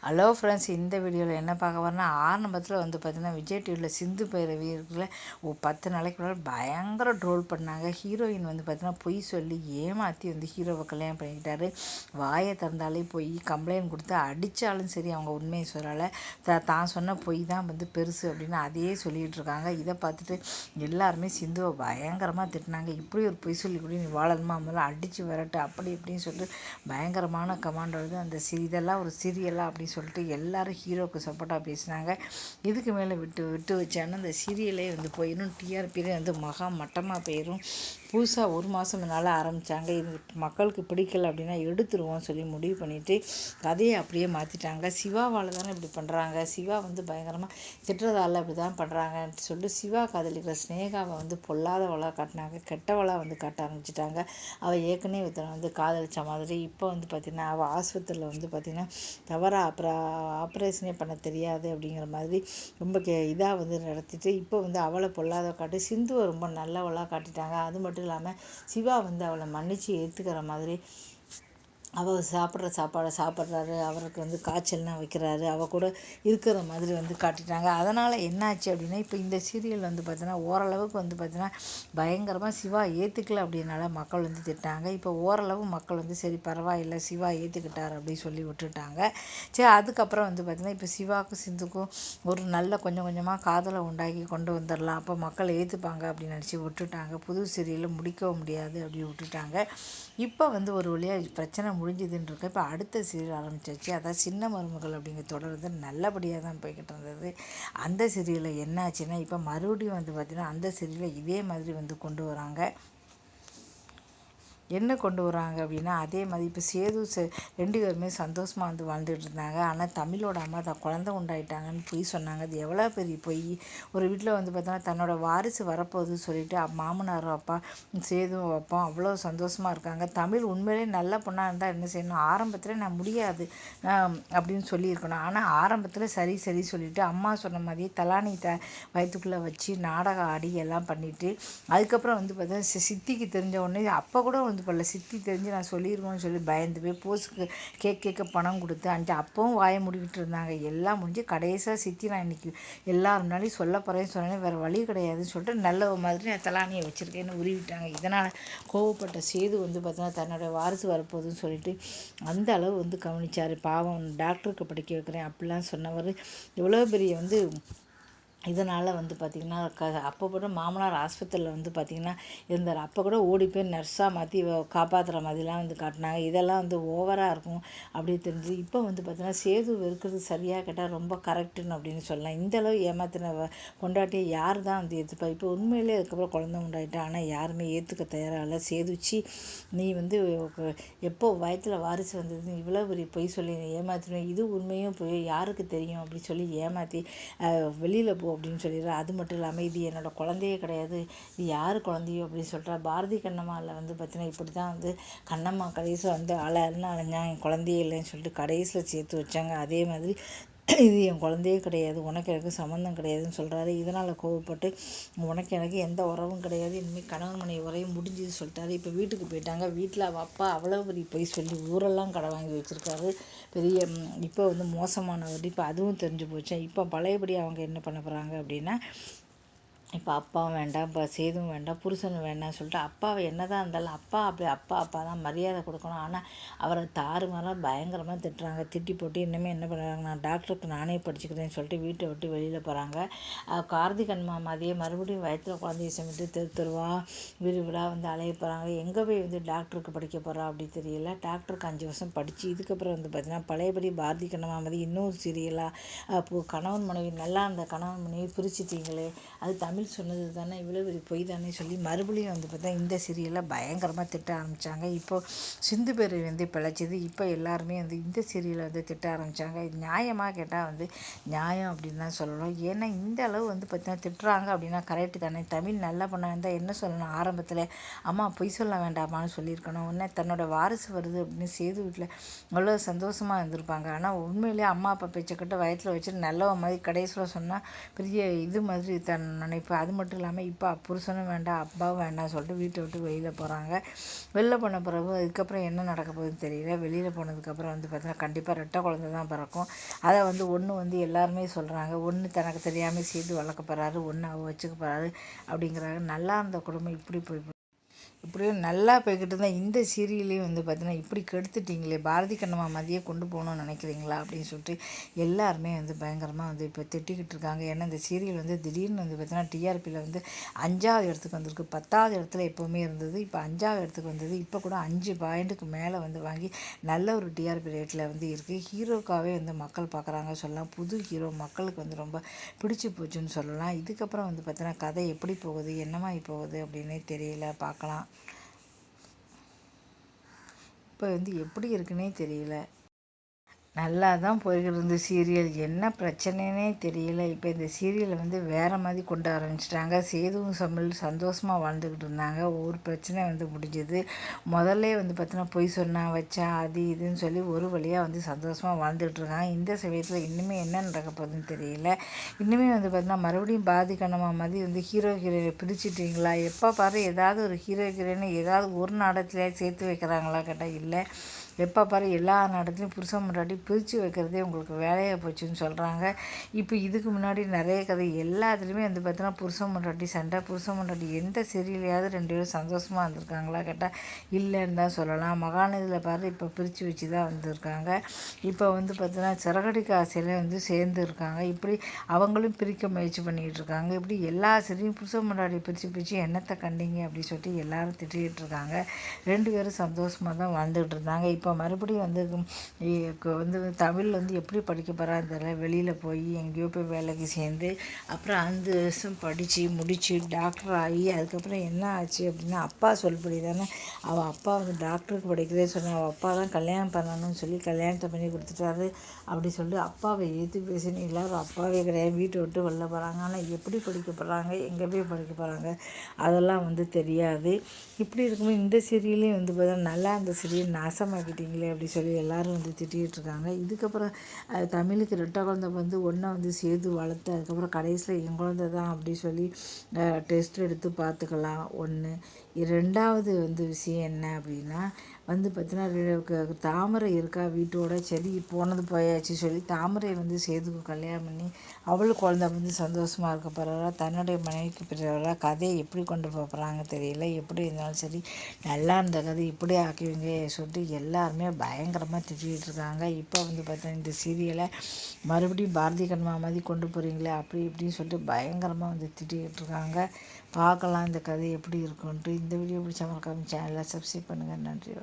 Hello friends, இந்த வீடியோவில் என்ன பார்க்க வரேன்னா, ஆரம்பத்தில் பார்த்தீங்கன்னா விஜய் டிவியில் சிந்து பைரவி இருக்குல்ல, 10 நாளைக்கு முன்னாடி பயங்கர ட்ரோல் பண்ணாங்க. ஹீரோயின் பார்த்தீங்கன்னா பொய் சொல்லி ஏமாற்றி ஹீரோவை கல்யாணம் பண்ணிக்கிட்டாரு. வாயை திறந்தாலே பொய், கம்ப்ளைண்ட் கொடுத்து அடித்தாலும் சரி அவங்க உண்மையை சொல்லலை. தான் சொன்ன பொய் தான் பெருசு அப்படின்னு அதையே சொல்லிகிட்டு இருக்காங்க. இதை பார்த்துட்டு எல்லாருமே சிந்துவை பயங்கரமாக திட்டினாங்க. இப்படி ஒரு பொய் சொல்லி கூட நீ வாழணுமா, முதல்ல அடித்து விரட்டு அப்படி இப்படின்னு சொல்லிட்டு பயங்கரமான கமாண்ட் வருது. இதெல்லாம் ஒரு சீரியலாக அப்படின்னு சொல்லிட்டு எல்லாரும் ஹீரோவுக்கு சப்போர்ட்டாக பேசினாங்க. இதுக்கு மேலே விட்டு வச்சாங்கன்னா இந்த சீரியலே போயிடும், டிஆர்பியிலே மகா மட்டமாக போயிடும். புதுசாக 1 மாதம் முன்னால் ஆரம்பித்தாங்க. இது மக்களுக்கு பிடிக்கல அப்படின்னா எடுத்துருவோம் சொல்லி முடிவு பண்ணிவிட்டு கதையை அப்படியே மாற்றிட்டாங்க. சிவாவால் தானே இப்படி பண்ணுறாங்க, சிவா பயங்கரமாக திட்டுறதால இப்படி தான் பண்ணுறாங்கன்னு சொல்லிட்டு சிவா காதலிக்கிற ஸ்னேகாவை பொல்லாதவளாக காட்டினாங்க, கெட்டவளாக காட்ட ஆரம்பிச்சிட்டாங்க. அவள் ஏற்கனவே ஒருத்தனை காதலித்த மாதிரி. இப்போ பார்த்திங்கன்னா அவள் ஆஸ்பத்திரியில் பார்த்திங்கன்னா தவறாக ஆப்ரேஷனே பண்ண தெரியாது அப்படிங்கிற மாதிரி ரொம்ப இதாக நடத்திட்டு இப்போ அவளை பொல்லாத காட்டி சிந்துவை ரொம்ப நல்லவளாக காட்டிட்டாங்க. அது மட்டும் இல்லாமல் சிவா அவளை மன்னிச்சு ஏற்றுக்கிற மாதிரி அவள் சாப்பிட்ற சாப்பாடை சாப்பிட்றாரு, அவருக்கு காய்ச்சல்னால் வைக்கிறாரு, அவள் கூட இருக்கிற மாதிரி காட்டிட்டாங்க. அதனால் என்னாச்சு அப்படின்னா இப்போ இந்த சீரியல் பார்த்தீங்கன்னா ஓரளவுக்கு பார்த்தீங்கன்னா பயங்கரமாக சிவா ஏற்றுக்கல அப்படின்னால மக்கள் திட்டாங்க. இப்போ ஓரளவு மக்கள் சரி பரவாயில்லை சிவா ஏற்றுக்கிட்டார் அப்படின்னு சொல்லி விட்டுட்டாங்க. சரி, அதுக்கப்புறம் பார்த்திங்கன்னா இப்போ சிவாவுக்கும் சிந்துக்கும் ஒரு நல்ல கொஞ்சம் கொஞ்சமாக காதலை உண்டாக்கி கொண்டு வந்துடலாம், அப்போ மக்கள் ஏற்றுப்பாங்க அப்படின்னு நினச்சி விட்டுட்டாங்க. புது சீரியலில் முடிக்கவும் முடியாது அப்படி விட்டுட்டாங்க. இப்போ ஒரு வழியாக பிரச்சனை முடிஞ்சுதுன்னு இருக்க. இப்போ அடுத்த சீரியல் ஆரம்பிச்சாச்சு. அதான் சின்ன மருமகள் அப்படிங்கிற தொடர் நல்லபடியாக தான் போய்கிட்டு இருந்தது. அந்த சீரியலில் என்ன ஆச்சுன்னா இப்போ மறுபடியும் பார்த்திங்கன்னா அந்த சீரியலை இதே மாதிரி கொண்டு வராங்க. என்ன கொண்டு வராங்க அப்படின்னா அதே மாதிரி இப்போ சேது 2 பேருமே சந்தோஷமாக வாழ்ந்துட்டு இருந்தாங்க. ஆனால் தமிழோட அம்மா தான் குழந்தை உண்டாயிட்டாங்கன்னு பொய் சொன்னாங்க. அது எவ்வளோ பெரிய பொய். ஒரு வீட்டில் பார்த்தோன்னா தன்னோட வாரிசு வரப்போகுதுன்னு சொல்லிட்டு மாமனாரும் அப்பா சேதுவும் அப்பா அவ்வளோ சந்தோஷமாக இருக்காங்க. தமிழ் உண்மையிலே நல்ல பொண்ணாக இருந்தால் என்ன செய்யணும், ஆரம்பத்தில் நான் முடியாது அப்படின்னு சொல்லியிருக்கணும். ஆனால் ஆரம்பத்தில் சரி சொல்லிவிட்டு அம்மா சொன்ன மாதிரியே தலானி வயிற்றுக்குள்ளே வச்சு நாடகம் ஆடி எல்லாம் பண்ணிவிட்டு அதுக்கப்புறம் பார்த்தா சித்திக்கு தெரிஞ்ச உடனே அப்போ கூட பல சித்தி தெரிஞ்சு நான் சொல்லிடுவோன்னு சொல்லி பயந்து போய் போஸ்க்கு கேட்க பணம் கொடுத்து அப்பவும் வாயை முடிக்கிட்டு இருந்தாங்க. எல்லாம் முடிஞ்சு கடைசியாக சித்தி நான் இன்றைக்கி எல்லாரும் முன்னாடியும் சொல்ல போகிறேன்னு சொன்னேன், வேறு வழி கிடையாதுன்னு சொல்லிட்டு நல்ல மாதிரி நான் தலானியை வச்சுருக்கேன்னு உருவிட்டாங்க. இதனால் கோவப்பட்ட சேது பார்த்தீங்கன்னா தன்னோட வாரிசு வரப்போகுதுன்னு சொல்லிட்டு அந்த அளவு கவனிச்சார். பாவம் டாக்டருக்கு படிக்க வைக்கிறேன் அப்படிலாம் சொன்னவர் எவ்வளோ பெரிய இதனால் பார்த்திங்கன்னா அப்போ கூட மாமனார் ஆஸ்பத்திரியில் பார்த்திங்கன்னா இருந்தார். அப்போ கூட ஓடி போய் நர்ஸாக மாற்றி காப்பாற்றுற மாதிரிலாம் காட்டினாங்க. இதெல்லாம் ஓவராக இருக்கும் அப்படி தெரிஞ்சு இப்போ பார்த்திங்கன்னா சேது இருக்கிறது சரியாக கேட்டால் ரொம்ப கரெக்டுன்னு அப்படின்னு சொல்லலாம். இந்தளவு ஏமாத்தின பொண்டாட்டியை யார் தான் ஏற்றுப்பா. இப்போ உண்மையிலே அதுக்கப்புறம் குழந்தை உண்டாயிட்டா, ஆனால் யாருமே ஏற்றுக்க தயாராகல. சேதுச்சு நீ எப்போ வயத்தில் வாரிசு வந்ததுன்னு இவ்வளோ பெரிய பொய் சொல்லி ஏமாத்தினேன், இது உண்மையும் போய் யாருக்கு தெரியும் அப்படின்னு சொல்லி ஏமாற்றி வெளியில் போ அப்படின்னு சொல்லிடுறா. அது மட்டும் இல்லாமல் இது என்னோடய குழந்தையே கிடையாது, இது யார் குழந்தையோ அப்படின்னு சொல்கிறா. பாரதி கண்ணம்மாவில் பார்த்தீங்கன்னா இப்படி தான் கண்ணம்மா கடைசியில் அலைஞ்சான், என் குழந்தையே இல்லைன்னு சொல்லிட்டு கடைசியில் சேர்த்து வச்சாங்க. அதே மாதிரி இது என் குழந்தையே கிடையாது, உனக்கு எனக்கு சம்மந்தம் கிடையாதுன்னு சொல்கிறாரு. இதனால் கோவப்பட்டு எனக்கு எந்த உறவும் கிடையாது, இனிமேல் கணவன் மனைவி உரையும் முடிஞ்சுது சொல்லிட்டாரு. இப்போ வீட்டுக்கு போயிட்டாங்க. வீட்டில் அவள் அப்பா அவ்வளோ பெரிய பொய் சொல்லி ஊரெல்லாம் கடை வாங்கி வச்சுருக்காரு. பெரிய இப்போ மோசமானவர். இப்போ அதுவும் தெரிஞ்சு போச்சு. இப்போ பழையபடி அவங்க என்ன பண்ண போகிறாங்க அப்படின்னா இப்போ அப்பாவும் வேண்டாம், இப்போ சேதுவும் வேண்டாம், புருஷனும் வேண்டாம்னு சொல்லிட்டு அப்பாவை என்ன தான் இருந்தாலும் அப்பா தான் மரியாதை கொடுக்கணும். ஆனால் அவரை தாறுமாறாக பயங்கரமாக திட்டுறாங்க. திட்டி போட்டு இன்னுமே என்ன பண்ணுறாங்க, நான் டாக்டருக்கு நானே படிச்சுக்கிறேன்னு சொல்லிட்டு வீட்டை விட்டு வெளியில் போகிறாங்க. கார்த்திக் அண்ணா மாதிரியே மறுபடியும் வயிற்றில் குழந்தைய சமைத்து தெருவா வீடு வீடாக அலைய போகிறாங்க. எங்கே போய் டாக்டருக்கு படிக்க போகிறா அப்படி தெரியல. டாக்டருக்கு 5 வருஷம் படித்து இதுக்கப்புறம் பார்த்திங்கன்னா பழையபடி பாரதி கண்ணம்மா மாதிரி இன்னொரு சீரியலாக கணவன் மனைவி நல்லா இருந்த கணவன் மனைவி பிரிச்சுட்டீங்களே, அது தமிழ் சொன்னது தானே, இவ்வளோ பெரிய பொய் தானே சொல்லி மறுபடியும் பார்த்தா இந்த சீரியலில் பயங்கரமாக திட்ட ஆரம்பித்தாங்க. இப்போது சிந்து பேர் பிழைச்சிது. இப்போ எல்லாருமே இந்த சீரியலை திட்ட ஆரம்பித்தாங்க. இது நியாயமாக கேட்டால் நியாயம் அப்படின்னு தான் சொல்லணும். ஏன்னா இந்த அளவு பார்த்தீங்கன்னா திட்டுறாங்க அப்படின்னா கரெக்டு தானே. தமிழ் நல்லா பண்ண இருந்தால் என்ன சொல்லணும், ஆரம்பத்தில் அம்மா பொய் சொல்ல வேண்டாமான்னு சொல்லியிருக்கணும். உடனே தன்னோட வாரிசு வருது அப்படின்னு சேது வீட்டில் அவ்வளோ சந்தோஷமாக இருந்திருப்பாங்க. ஆனால் உண்மையிலேயே அம்மா அப்பா பேச்சை கிட்ட வயத்தில் வச்சுட்டு நல்லவ மாதிரி கடைசியில் சொன்னால் பெரிய இது மாதிரி நினைப்பாங்க. இப்போ அது மட்டும் இல்லாமல் இப்போ புருஷனும் வேண்டாம் அப்பாவும் வேண்டாம் சொல்லிட்டு வீட்டை விட்டு வெளியில் போகிறாங்க. வெளில போன பிறகு அதுக்கப்புறம் என்ன நடக்க போகுதுன்னு தெரியல. வெளியில் போனதுக்கப்புறம் வந்து பார்த்தீங்கன்னா கண்டிப்பாக ரெட்டை குழந்தை தான் பிறக்கும். அதை வந்து ஒன்று வந்து எல்லாருமே சொல்கிறாங்க, ஒன்று தனக்கு தெரியாமல் சேர்த்து வளர்க்க போகிறாரு, ஒன்று அவ வச்சுக்க போகிறாரு அப்படிங்கிறாங்க. நல்லா இருந்த குடும்பம் இப்படியே நல்லா போய்கிட்டு இருந்தால் இந்த சீரியலையும் வந்து பார்த்தீங்கன்னா இப்படி கெடுத்துட்டிங்களே, பாரதி கண்ணம்மா மாதிரியே கொண்டு போகணும்னு நினைக்கிறீங்களா அப்படின்னு சொல்லிட்டு எல்லாருமே வந்து பயங்கரமாக வந்து இப்போ திட்டிக்கிட்டு இருக்காங்க. ஏன்னா இந்த சீரியல் வந்து திடீர்னு வந்து பார்த்தீங்கன்னா டிஆர்பியில் வந்து 5வது இடத்துக்கு வந்திருக்கு. 10வது இடத்துல எப்போவுமே இருந்தது, இப்போ 5வது இடத்துக்கு வந்தது. இப்போ கூட 5 பாயிண்ட்டுக்கு மேலே வந்து வாங்கி நல்ல ஒரு டிஆர்பி ரேட்டில் வந்து இருக்குது. ஹீரோக்காகவே வந்து மக்கள் பார்க்குறாங்க சொல்லலாம். புது ஹீரோ மக்களுக்கு வந்து ரொம்ப பிடிச்சி போச்சுன்னு சொல்லலாம். இதுக்கப்புறம் வந்து பார்த்தீங்கன்னா கதை எப்படி போகுது, என்னமாகி போகுது அப்படின்னே தெரியல, பார்க்கலாம். இப்போ வந்து எப்படி இருக்குன்னே தெரியல. நல்லா தான் போய்கிட்டு இருந்த சீரியல் என்ன பிரச்சனைனே தெரியல. இப்போ இந்த சீரியலை வந்து வேறு மாதிரி கொண்டு ஆரம்பிச்சிட்டாங்க. சேதுவும் சமையல் சந்தோஷமாக வாழ்ந்துக்கிட்டு இருந்தாங்க. ஒரு பிரச்சனை வந்து முடிஞ்சது. முதல்ல வந்து பார்த்தீங்கன்னா பொய் சொன்னா வச்சேன் அது இதுன்னு சொல்லி ஒரு வழியாக வந்து சந்தோஷமாக வாழ்ந்துக்கிட்டு இருக்காங்க. இந்த சமயத்தில் இன்னுமே என்ன நடக்க போகுதுன்னு தெரியல. இன்னுமே வந்து பார்த்தீங்கன்னா மறுபடியும் பாரதி கண்ணம்மா மாதிரி வந்து ஹீரோ ஹீரோயினை பிரிச்சுட்டிங்களா, எப்போ பாரு ஏதாவது ஒரு ஹீரோ ஹீரோயினை ஏதாவது ஒரு நாடகத்திலே சேர்த்து வைக்கிறாங்களா கேட்டால் இல்லை. எப்போ பாரு எல்லா நாடகத்துலையும் புருஷன் முன்னாடி பிரித்து வைக்கிறதே உங்களுக்கு வேலையாக போச்சுன்னு சொல்கிறாங்க. இப்போ இதுக்கு முன்னாடி நிறைய கதை எல்லாத்துலேயுமே வந்து பார்த்தீங்கன்னா புருஷன் முன்னாடி சண்டை, புருஷன் முன்னாடி எந்த சீரியலையாவது 2 பேரும் சந்தோஷமாக இருந்திருக்காங்களா கேட்டால் இல்லைன்னு தான் சொல்லலாம். மகாநதியில் பாரு இப்போ பிரித்து வச்சு தான் வந்திருக்காங்க. இப்போ வந்து பார்த்தீங்கன்னா சிறகடிக்க ஆசையில் வந்து சேர்ந்து இருக்காங்க. இப்படி அவங்களும் பிரிக்க முயற்சி பண்ணிக்கிட்டு இருக்காங்க. இப்படி எல்லா சீரியலும் புருஷன் முன்னாடி பிரித்து என்னத்தை கண்டீங்க அப்படின்னு சொல்லிட்டு எல்லாரும் திட்டிகிட்டு இருக்காங்க. 2 பேரும் சந்தோஷமாக தான் வாழ்ந்துகிட்டு இருந்தாங்க. இப்போ மறுபடியும் வந்து தமிழ் வந்து எப்படி படிக்க போகிறான்னு தெரியல. வெளியில் போய் எங்கேயோ போய் வேலைக்கு சேர்ந்து அப்புறம் 5 வருஷம் படித்து முடித்து டாக்டர் ஆகி அதுக்கப்புறம் என்ன ஆச்சு அப்படின்னா அப்பா சொல்படி தானே அவள் அப்பா வந்து டாக்டருக்கு படிக்கிறதே சொன்னால் அவள் அப்பா தான் கல்யாணம் பண்ணணும்னு சொல்லி கல்யாணத்தை பண்ணி கொடுத்துட்டாரு அப்படி சொல்லி அப்பாவை ஏற்று பேசினு எல்லோரும் அப்பாவே கிடையாது வீட்டை விட்டு வெளில போகிறாங்க. ஆனால் எப்படி படிக்க போகிறாங்க, எங்கே போய் படிக்க போகிறாங்க அதெல்லாம் வந்து தெரியாது. இப்படி இருக்கும்போது இந்த சீரியலையும் வந்து பார்த்தா நல்லா அந்த சீரியல் நாசமாக்கிட்டீங்களே அப்படி சொல்லி எல்லோரும் வந்து திட்டிகிட்டு இருக்காங்க. இதுக்கப்புறம் தமிழுக்கு ரெட்டை குழந்தை வந்து ஒன்றை வந்து சேர்த்து வளர்த்து அதுக்கப்புறம் கடைசியில் என் குழந்தை தான் அப்படி சொல்லி டெஸ்ட் எடுத்து பார்த்துக்கலாம். ஒன்று 2வது வந்து விஷயம் என்ன அப்படின்னா வந்து பார்த்தீங்கன்னா தாமரை இருக்கா வீட்டோட, சரி போனது போயாச்சு சொல்லி தாமரை வந்து சேதுக்கு கல்யாணம் பண்ணி அவளுக்கு குழந்தை வந்து சந்தோஷமாக இருக்க போகிறாரா, தன்னுடைய மனைவிக்கு பிறகு கதையை எப்படி கொண்டு போகிறாங்க தெரியல. எப்படி இருந்தாலும் சரி நல்லா இருந்த கதை இப்படி ஆக்குவீங்க சொல்லிட்டு எல்லாருமே பயங்கரமாக திட்டிகிட்டு இருக்காங்க. இப்போ வந்து பார்த்தா இந்த சீரியலை மறுபடியும் பாரதி கண்ணம்மா மாதிரி கொண்டு போகிறீங்களே அப்படி இப்படின்னு சொல்லிட்டு பயங்கரமாக வந்து திட்டிகிட்டு இருக்காங்க. பார்க்கலாம் இந்த கதை எப்படி இருக்குன்ட்டு. இந்த வீடியோ பிடிச்ச மறக்காம சேனலை சப்ஸ்கிரைப் பண்ணுங்கள். நன்றி.